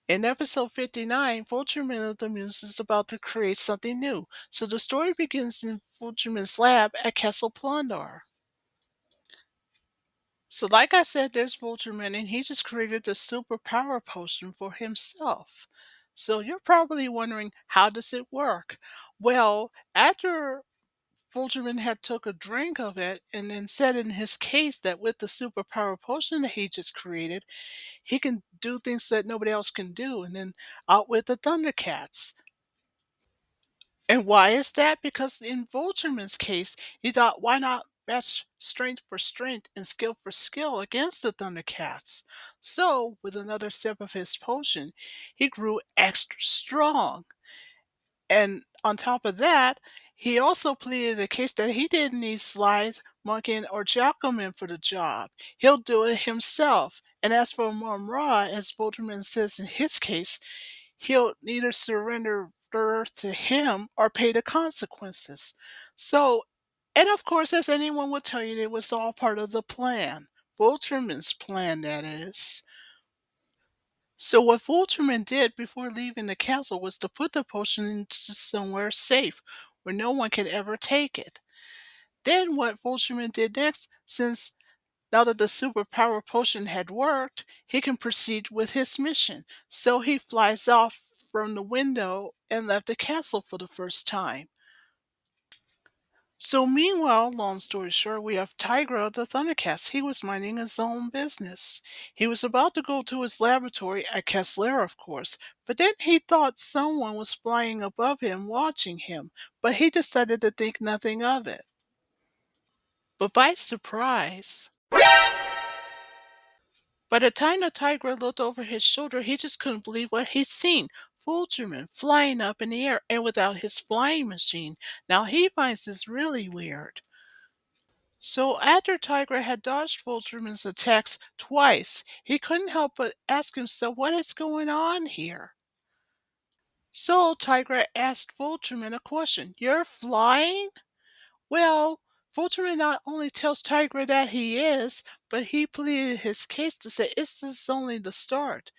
In episode 59, Vultureman of the Mutants is about to create something new, so the story begins in Vultureman's lab at Castle Plondar. So, like I said, there's Vultureman, and he just created the superpower potion for himself. So, you're probably wondering, how does it work? Well, after Vultureman had took a drink of it and then said in his case that with the superpower potion that he just created, he can do things that nobody else can do, and then out with the Thundercats. And why is that? Because in Vultureman's case, he thought, why not match strength for strength and skill for skill against the Thundercats? So, with another sip of his potion, he grew extra strong. And on top of that, he also pleaded a case that he didn't need Slythe, Munkin, or Jackalman for the job. He'll do it himself. And as for Mumra, as Vultureman says in his case, he'll neither surrender the Earth to him or pay the consequences. So, and of course, as anyone would tell you, it was all part of the plan. Vultureman's plan, that is. So what Vultureman did before leaving the castle was to put the potion into somewhere safe where no one could ever take it. Then what Vultureman did next, since now that the superpower potion had worked, he can proceed with his mission. So he flies off from the window and left the castle for the first time. So meanwhile, long story short, we have Tigra the Thundercats. He was minding his own business. He was about to go to his laboratory at Caslera, of course, but then he thought someone was flying above him watching him, but he decided to think nothing of it. But by surprise, by the time the Tigra looked over his shoulder, he just couldn't believe what he'd seen. Vultureman flying up in the air and without his flying machine. Now he finds this really weird. So after Tigra had dodged Vultureman's attacks twice, he couldn't help but ask himself what is going on here. So Tigra asked Vultureman a question. You're flying? Well, Vultureman not only tells Tigra that he is, but he pleaded his case to say this is only the start.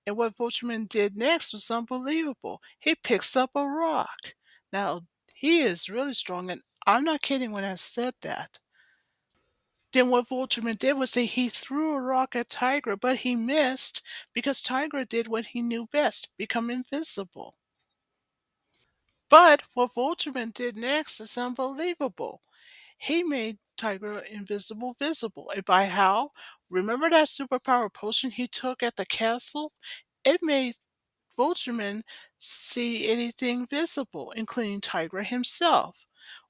And what Vultureman did next was unbelievable. He picks up a rock. Now, he is really strong, and I'm not kidding when I said that. Then what Vultureman did was that he threw a rock at Tigra, but he missed because Tigra did what he knew best, become invisible. But what Vultureman did next is unbelievable. He made Tigra invisible visible. And by how? Remember that superpower potion he took at the castle? It made Vultureman see anything visible, including Tigra himself.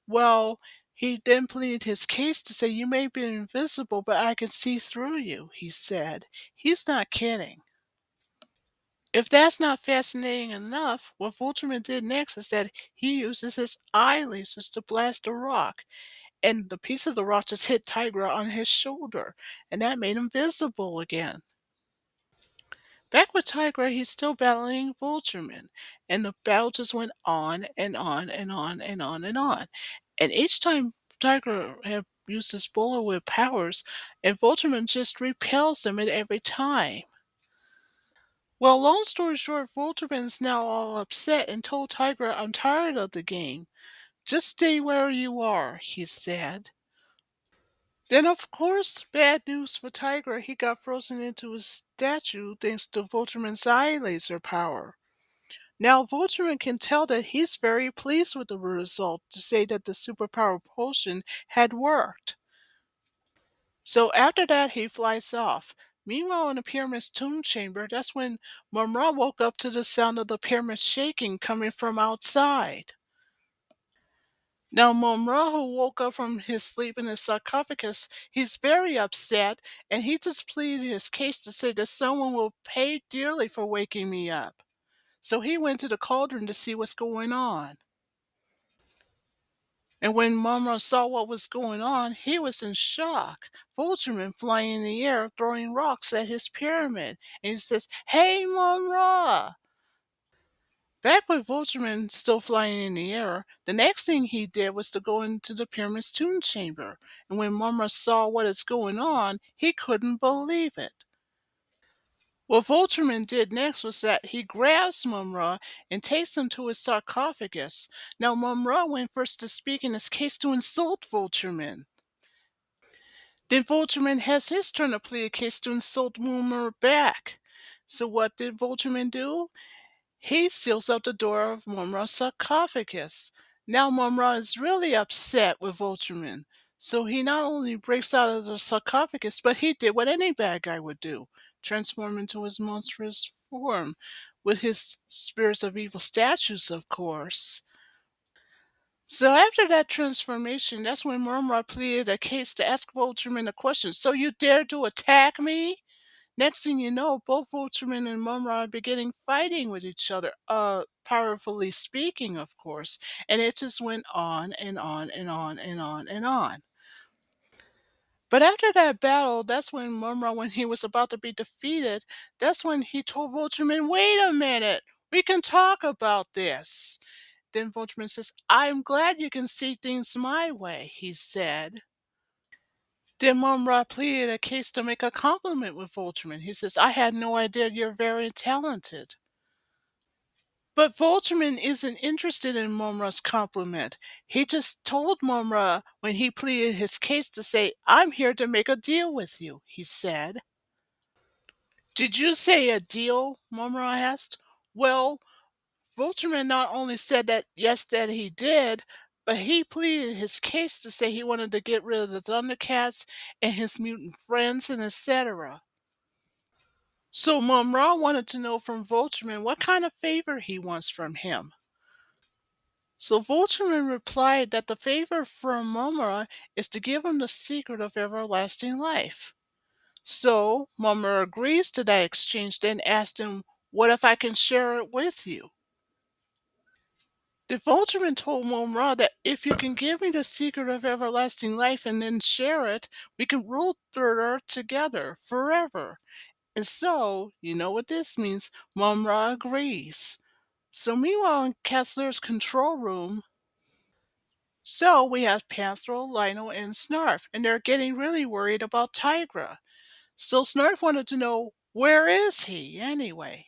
Well, he then pleaded his case to say, you may be invisible, but I can see through you, he said. He's not kidding. If that's not fascinating enough, what Vultureman did next is that he uses his eye lasers to blast a rock, and the piece of the rock just hit Tigra on his shoulder, and that made him visible again. Back with Tigra, he's still battling Vultureman, and the battle just went on and on and on and on and on. And each time Tigra had used his bullet whip powers, and Vultureman just repels them at every time. Well, long story short, Vultureman's now all upset and told Tigra, I'm tired of the game. Just stay where you are, he said. Then, of course, bad news for Tigra. He got frozen into a statue thanks to Vultureman's eye laser power. Now, Vultureman can tell that he's very pleased with the result to say that the superpower potion had worked. So after that, he flies off. Meanwhile, in the pyramid's tomb chamber, that's when Mumra woke up to the sound of the pyramid shaking coming from outside. Now, Mumra, who woke up from his sleep in his sarcophagus, he's very upset, and he just pleaded his case to say that someone will pay dearly for waking me up. So he went to the cauldron to see what's going on. And when Mumra saw what was going on, he was in shock. Vultureman flying in the air, throwing rocks at his pyramid. And he says, Hey, Mumra! Back with Vultureman still flying in the air, the next thing he did was to go into the pyramid's tomb chamber. And when Mumra saw what is going on, he couldn't believe it. What Vultureman did next was that he grabs Mumra and takes him to his sarcophagus. Now Mumra went first to speak in his case to insult Vultureman. Then Vultureman has his turn to plead a case to insult Mumra back. So what did Vultureman do? He seals up the door of Mumra's sarcophagus. Now Mumra is really upset with Vultureman. So he not only breaks out of the sarcophagus, but he did what any bad guy would do, transform into his monstrous form, with his spirits of evil statues, of course. So after that transformation, that's when Mumra pleaded a case to ask Vultureman a question. So you dare to attack me? Next thing you know, both Vultureman and Mumra are beginning fighting with each other, powerfully speaking, of course. And it just went on and on and on and on and on. But after that battle, that's when Mumra, when he was about to be defeated, that's when he told Vultureman, wait a minute, we can talk about this. Then Vultureman says, I'm glad you can see things my way, he said. Then Mumra pleaded a case to make a compliment with Vultureman. He says, I had no idea you're very talented. But Vultureman isn't interested in Mumra's compliment. He just told Mumra when he pleaded his case to say, I'm here to make a deal with you, he said. Did you say a deal? Mumra asked. Well, Vultureman not only said that yes, that he did, but he pleaded his case to say he wanted to get rid of the Thundercats and his mutant friends and etc. So Mumra wanted to know from Vultureman what kind of favor he wants from him. So Vultureman replied that the favor from Mumra is to give him the secret of everlasting life. So Mumra agrees to that exchange, then asked him, what if I can share it with you? The Vultureman told Mumra that if you can give me the secret of everlasting life and then share it, we can rule Third Earth together forever. And so, you know what this means, Mumra agrees. So meanwhile in Kessler's control room, so we have Panthro, Lino, and Snarf, and they're getting really worried about Tigra. So Snarf wanted to know, where is he anyway?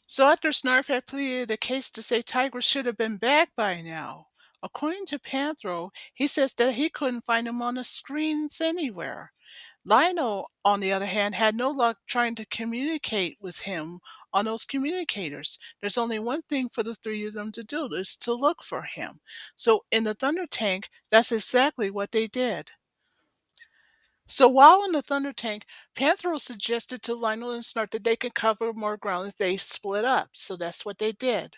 So after Snarf had pleaded a case to say Tigra should have been back by now, according to Panthro, he says that he couldn't find him on the screens anywhere. Lionel, on the other hand, had no luck trying to communicate with him on those communicators. There's only one thing for the three of them to do, is to look for him. So in the Thunder Tank, that's exactly what they did. So while in the Thunder Tank, Panthro suggested to Lionel and Snart that they could cover more ground if they split up. So that's what they did.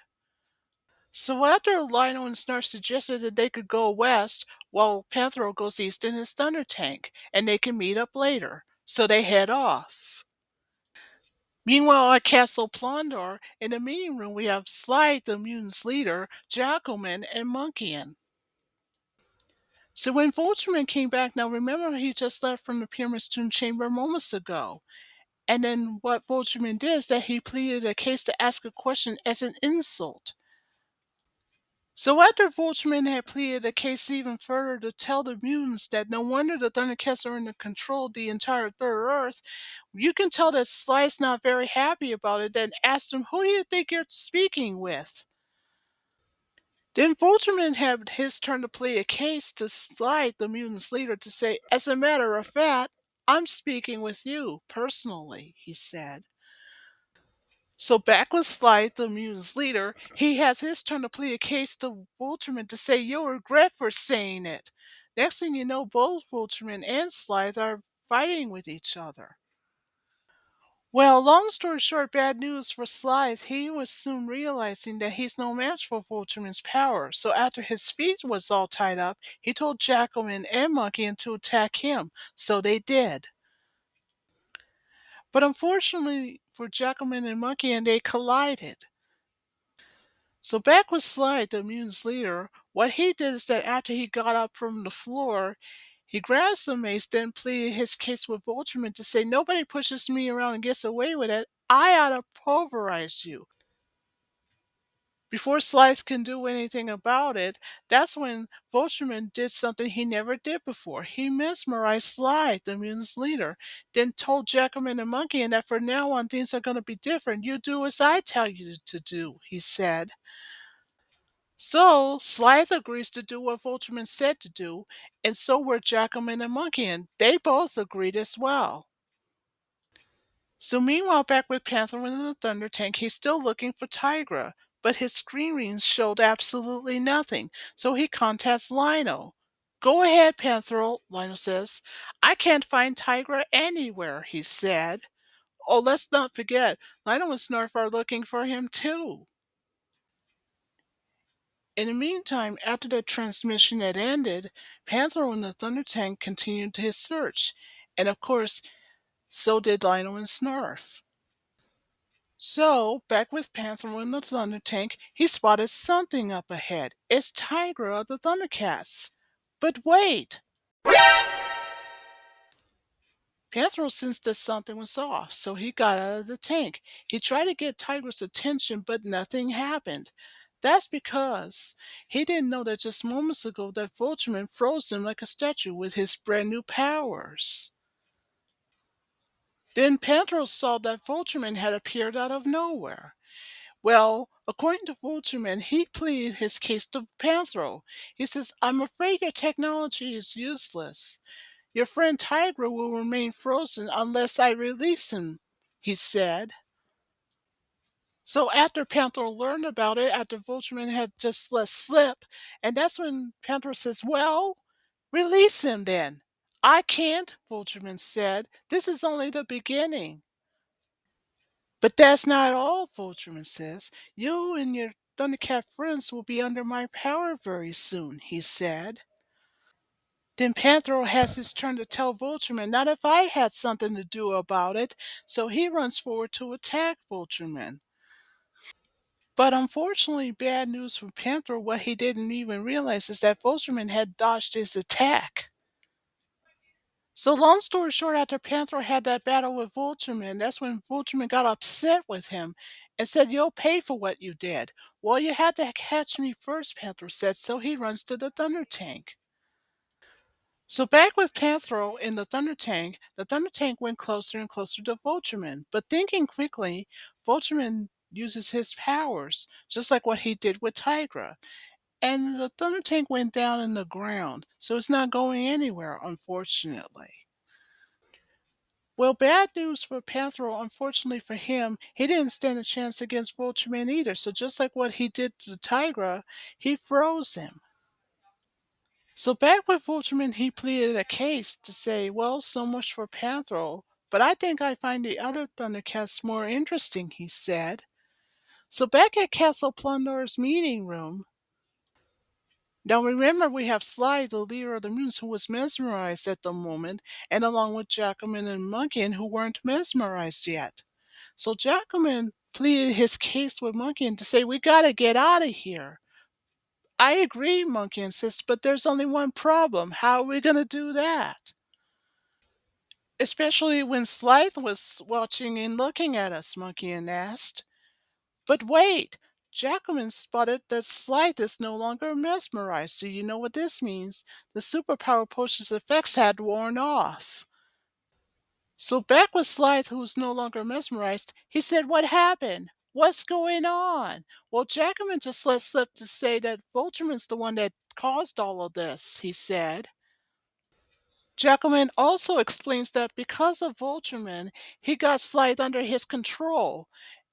So after Lionel and Snarf suggested that they could go west, while Panthro goes east in his Thunder Tank, and they can meet up later. So they head off. Meanwhile, at Castle Plondor, in the meeting room, we have Slide, the mutant's leader, Jackalman, and Monkeyan. So when Vultureman came back, now remember he just left from the Pyramid Tomb Chamber moments ago. And then what Vultureman did is that he pleaded a case to ask a question as an insult. So after Vultureman had pleaded the case even further to tell the mutants that no wonder the Thundercats are in control of the entire Third Earth, you can tell that Sly's not very happy about it, then asked him, who do you think you're speaking with? Then Vultureman had his turn to plead a case to Sly, the mutants' leader, to say, as a matter of fact, I'm speaking with you, personally, he said. So back with Sly, the mutant's leader, he has his turn to plead a case to Vultureman to say you'll regret for saying it. Next thing you know, both Vultureman and Sly are fighting with each other. Well, long story short, bad news for Sly. He was soon realizing that he's no match for Vultureman's power. So after his feet was all tied up, he told Jackalman and Monkeyan to attack him. So they did. But unfortunately for Jackalman and Monkeyan, they collided. So back with Slide, the mutant's leader, what he did is that after he got up from the floor, he grabs the mace, then pleaded his case with Vultureman to say, nobody pushes me around and gets away with it. I ought to pulverize you. Before Slice can do anything about it, that's when Vultureman did something he never did before. He mesmerized Sly, the mutant's leader, then told Jackalman and Monkey that for now on things are going to be different. You do as I tell you to do, he said. So Slythe agrees to do what Vultureman said to do, and so were Jackalman and Monkey, and they both agreed as well. So meanwhile, back with Panther in the Thunder Tank, he's still looking for Tigra, but his screen readings showed absolutely nothing. So he contacts Lino. Go ahead, Panther, Lino says. I can't find Tigra anywhere, he said. Oh, let's not forget, Lino and Snarf are looking for him too. In the meantime, after the transmission had ended, Panther in the Thunder Tank continued his search. And of course, so did Lino and Snarf. So, back with Panther in the Thunder Tank, he spotted something up ahead. It's Tigra of the Thundercats. But wait! Panther sensed that something was off, so he got out of the tank. He tried to get Tigra's attention, but nothing happened. That's because he didn't know that just moments ago that Vultureman froze him like a statue with his brand new powers. Then Panther saw that Vultureman had appeared out of nowhere. Well, according to Vultureman, he pleaded his case to Panthro. He says, I'm afraid your technology is useless. Your friend Tigra will remain frozen unless I release him, he said. So after Panther learned about it, after Vultureman had just let slip, and that's when Panther says, well, release him then. I can't, Vultureman said. This is only the beginning. But that's not all, Vultureman says. You and your Thundercat friends will be under my power very soon, he said. Then Panthro has his turn to tell Vultureman not if I had something to do about it, so he runs forward to attack Vultureman. But unfortunately, bad news for Panthro, what he didn't even realize is that Vultureman had dodged his attack. So long story short, after Panther had that battle with Vultureman, that's when Vultureman got upset with him and said, you'll pay for what you did. Well, you had to catch me first, Panther said, so he runs to the Thunder Tank. So back with Panthro in the Thunder Tank went closer and closer to Vultureman. But thinking quickly, Vultureman uses his powers, just like what he did with Tigra. And the Thunder Tank went down in the ground, so it's not going anywhere, unfortunately. Well, bad news for Panthro, unfortunately for him, he didn't stand a chance against Vultureman either. So just like what he did to Tigra, he froze him. So back with Vultureman, he pleaded a case to say, well, so much for Panthro, but I think I find the other Thundercats more interesting, he said. So back at Castle Plundor's meeting room, now remember we have Sly, the leader of the mutants, who was mesmerized at the moment, and along with Jackalman and Munkin, who weren't mesmerized yet. So Jackalman pleaded his case with Munkin to say, we gotta get out of here. I agree, Monkey insists, but there's only one problem. How are we gonna do that? Especially when Slythe was watching and looking at us, Monkey asked. But wait! Jackalman spotted that Slythe is no longer mesmerized. Do you know what this means? The superpower potion's effects had worn off. So back with Slythe, who's no longer mesmerized, he said, what happened? What's going on? Well, Jackalman just let slip to say that Vultureman's the one that caused all of this, he said. Jackalman also explains that because of Vultureman, he got Slythe under his control,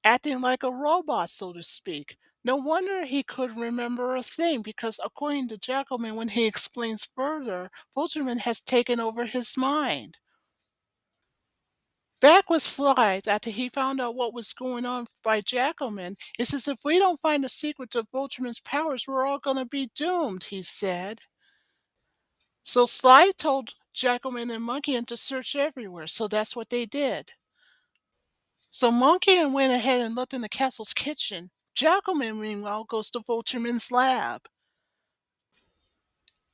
acting like a robot, so to speak. No wonder he could remember a thing, because according to Jackalman, when he explains further, Vultureman has taken over his mind. Back with Slythe, after he found out what was going on by Jackalman, he says if we don't find the secret to Vultureman's powers, we're all going to be doomed, he said. So Sly told Jackalman and Monkey to search everywhere, so that's what they did. So Monkey went ahead and looked in the castle's kitchen. Jackalman, meanwhile, goes to Vultureman's lab.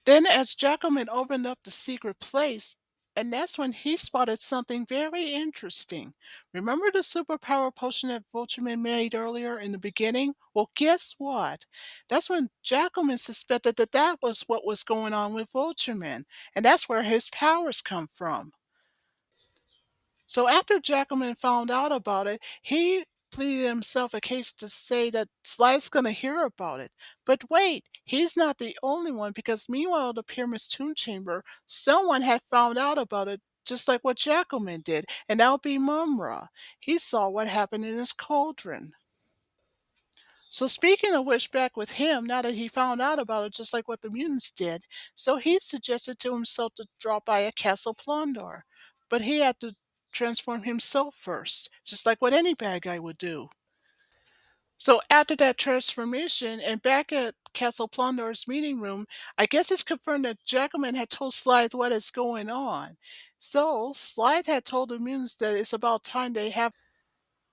Then, as Jackalman opened up the secret place, and that's when he spotted something very interesting. Remember the superpower potion that Vultureman made earlier in the beginning? Well, guess what? That's when Jackalman suspected that that was what was going on with Vultureman, and that's where his powers come from. So after Jackalman found out about it, he pleaded himself a case to say that Sly's going to hear about it. But wait, he's not the only one because meanwhile at the Pyramid's tomb chamber, someone had found out about it just like what Jackalman did, and that would be Mumra. He saw what happened in his cauldron. So speaking of which, back with him, now that he found out about it, just like what the mutants did, so he suggested to himself to drop by a Castle Plondor. But he had to transform himself first, just like what any bad guy would do. So after that transformation, and back at Castle Plondor's meeting room, I guess it's confirmed that Jackalman had told Slythe what is going on. So Slythe had told the mutants that it's about time they have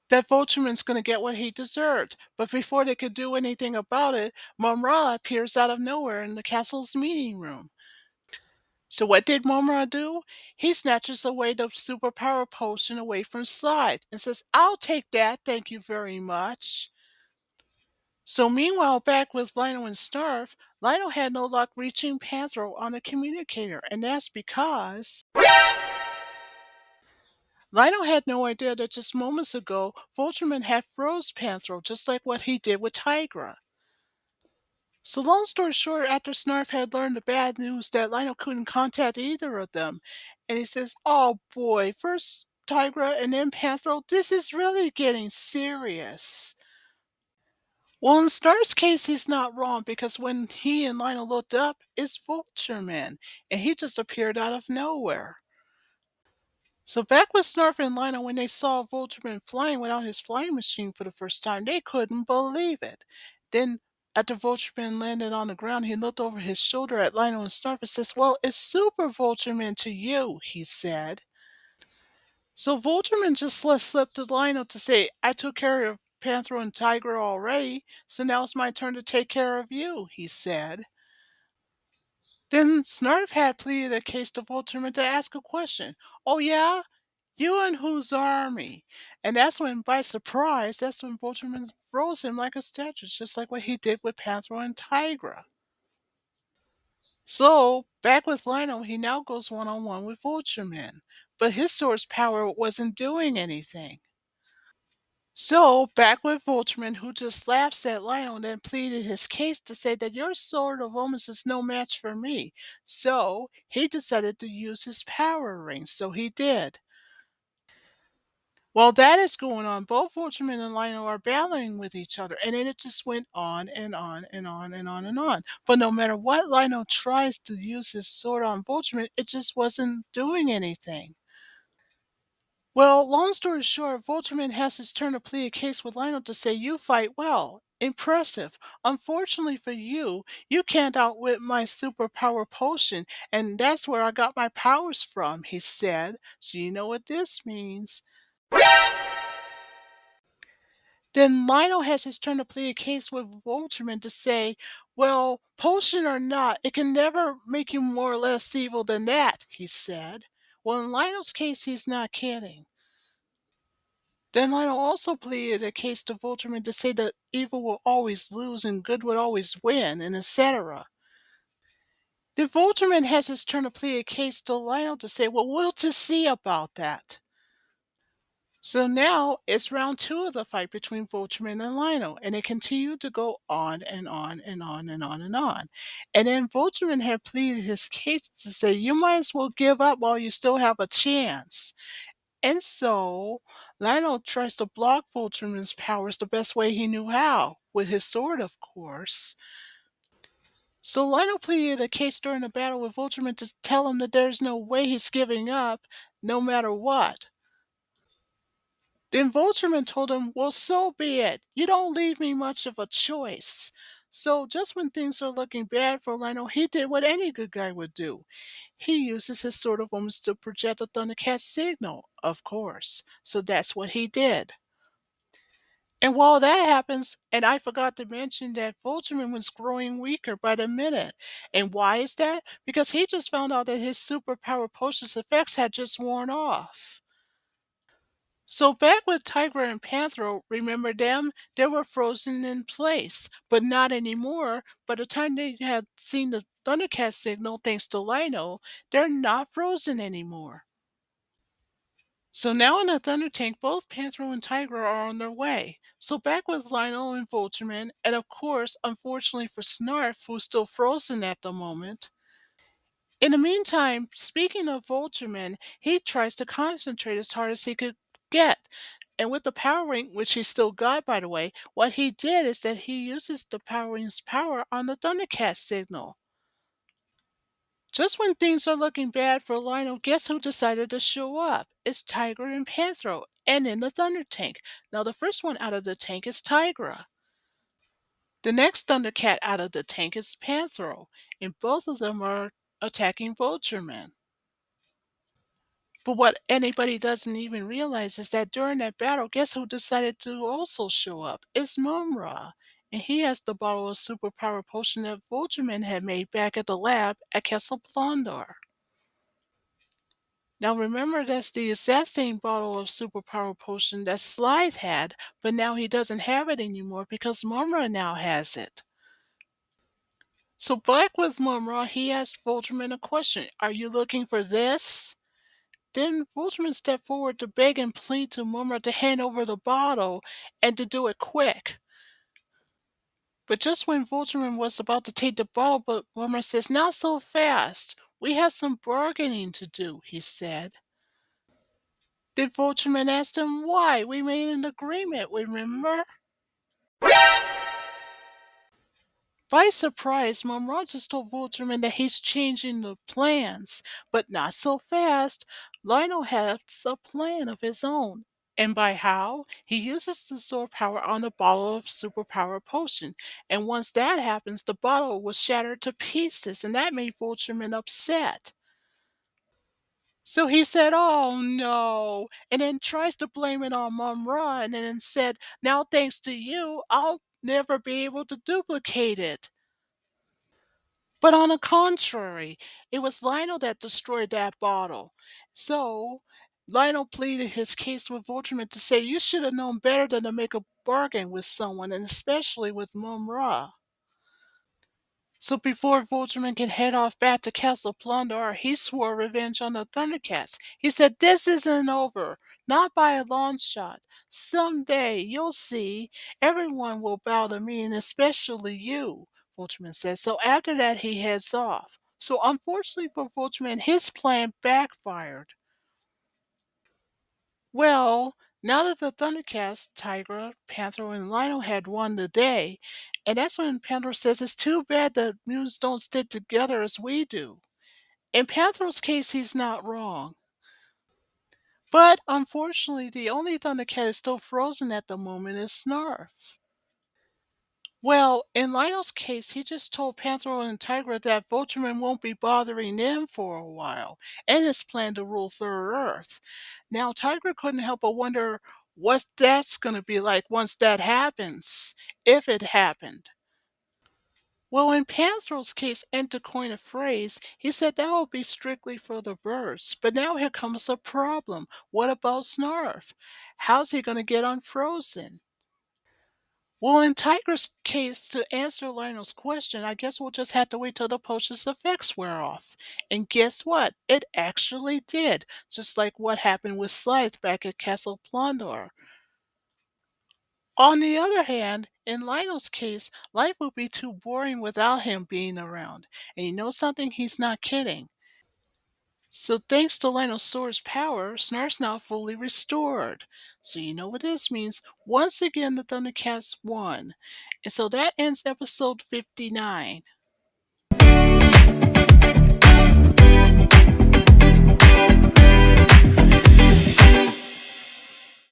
that Vultureman's going to get what he deserved. But before they could do anything about it, Mumra appears out of nowhere in the castle's meeting room. So what did Mumra do? He snatches away the superpower potion away from Slide and says, "I'll take that, thank you very much." So meanwhile, back with Lionel and Snarf, Lionel had no luck reaching Panthro on the communicator, and that's because Lionel had no idea that just moments ago, Vultureman had froze Panthro just like what he did with Tigra. So long story short, after Snarf had learned the bad news that Lionel couldn't contact either of them, and he says, "Oh boy, first Tigra and then Panthro, this is really getting serious." Well, in Snarf's case, he's not wrong because when he and Lionel looked up, it's Vultureman, and he just appeared out of nowhere. So back with Snarf and Lionel, when they saw Vultureman flying without his flying machine for the first time, they couldn't believe it. Then, after Vultureman landed on the ground, he looked over his shoulder at Lionel and Snarf and says, "Well, it's Super Vultureman to you," he said. So Vultureman just let slip to Lionel to say, "I took care of Panthro and Tiger already, so now it's my turn to take care of you," he said. Then Snarf had pleaded a case to Vultureman to ask a question. "Oh yeah? You and whose army?" And that's when, by surprise, that's when Vultureman froze him like a statue, just like what he did with Panthro and Tigra. So, back with Lionel, he now goes one-on-one with Vultureman. But his sword's power wasn't doing anything. So, back with Vultureman, who just laughs at Lionel and then pleaded his case to say that your sword of omens is no match for me. So, he decided to use his power ring, so he did. While that is going on, both Vultureman and Lionel are battling with each other, and then it just went on and on and on and on and on. But no matter what Lionel tries to use his sword on Vultureman, it just wasn't doing anything. Well, long story short, Vultureman has his turn to plead a case with Lionel to say, "You fight well. Impressive. Unfortunately for you, you can't outwit my superpower potion, and that's where I got my powers from," he said. So you know what this means. Then Lionel has his turn to plead a case with Vultureman to say, "Well, potion or not, it can never make you more or less evil than that," he said. Well, in Lionel's case, he's not kidding. Then Lionel also pleaded a case to Vultureman to say that evil will always lose and good would always win, and etc. Then Vultureman has his turn to plead a case to Lionel to say, "Well, we'll just see about that." So now it's round two of the fight between Vultureman and Lionel, and it continued to go on and on and on and on and on. And then Vultureman had pleaded his case to say, "You might as well give up while you still have a chance." And so Lionel tries to block Vultureman's powers the best way he knew how, with his sword, of course. So Lionel pleaded a case during the battle with Vultureman to tell him that there's no way he's giving up, no matter what. Then Vultureman told him, "Well, so be it. You don't leave me much of a choice." So just when things are looking bad for Lionel, he did what any good guy would do. He uses his sword of omens to project a Thundercat signal, of course. So that's what he did. And while that happens, and I forgot to mention that Vultureman was growing weaker by the minute. And why is that? Because he just found out that his superpower potion's effects had just worn off. So back with Tigra and Panthro, remember them? They were frozen in place, but not anymore. By the time they had seen the Thundercat signal, thanks to Lino, they're not frozen anymore. So now in the Thunder Tank, both Panthro and Tigra are on their way. So back with Lionel and Vultureman, and of course, unfortunately for Snarf, who's still frozen at the moment. In the meantime, speaking of Vultureman, he tries to concentrate as hard as he could get. And with the power ring, which he still got by the way, what he did is that he uses the power ring's power on the Thundercat signal. Just when things are looking bad for Lionel, guess who decided to show up? It's Tigra and Panthro, and in the Thunder Tank. Now, the first one out of the tank is Tigra. The next Thundercat out of the tank is Panthro, and both of them are attacking Vultureman. But what anybody doesn't even realize is that during that battle, guess who decided to also show up? It's Mumra. And he has the bottle of superpower potion that Vultureman had made back at the lab at Castle Plondor. Now remember that's the exact same bottle of superpower potion that Slythe had, but now he doesn't have it anymore because Mumra now has it. So back with Mumra, he asked Vultureman a question. Are you looking for this? Then Vultureman stepped forward to beg and plead to Mumra to hand over the bottle and to do it quick. But just when Vultureman was about to take the bottle, but Mumra says, not so fast. We have some bargaining to do, he said. Then Vultureman asked him why. We made an agreement, remember? By surprise, Mumra just told Vultureman that he's changing the plans, but not so fast. Lionel has a plan of his own. And by how? He uses the store power on the bottle of superpower potion. And once that happens, the bottle was shattered to pieces, and that made Vultureman upset. So he said, oh no, and then tries to blame it on Mumra, and then said, now thanks to you, I'll never be able to duplicate it. But on the contrary, it was Lionel that destroyed that bottle. So Lionel pleaded his case with Vultureman to say, you should have known better than to make a bargain with someone, and especially with Mumra. So before Vultureman could head off back to Castle Plundar, he swore revenge on the Thundercats. He said, this isn't over, not by a long shot. Someday, you'll see, everyone will bow to me, and especially you, Vultureman said. So after that, he heads off. So unfortunately for Vultureman, his plan backfired. Well, now that the Thundercats, Tigra, Panther, and Lionel had won the day, and that's when Panther says it's too bad the mutants don't stick together as we do. In Panther's case, he's not wrong. But unfortunately, the only Thundercat is still frozen at the moment is Snarf. Well, in Lionel's case, he just told Panther and Tigra that Vultureman won't be bothering them for a while, and his plan to rule Third Earth. Now, Tigra couldn't help but wonder what that's going to be like once that happens, if it happened. Well, in Panther's case, and to coin a phrase, he said that would be strictly for the birds. But now here comes a problem. What about Snarf? How's he going to get unfrozen? Well, in Tiger's case, to answer Lionel's question, I guess we'll just have to wait till the potion's effects wear off. And guess what? It actually did, just like what happened with Slythe back at Castle Plondor. On the other hand, in Lionel's case, life would be too boring without him being around. And you know something? He's not kidding. So thanks to Lionel's sword's power, Snarf's now fully restored. So you know what this means. Once again, the Thundercats won. And so that ends episode 59.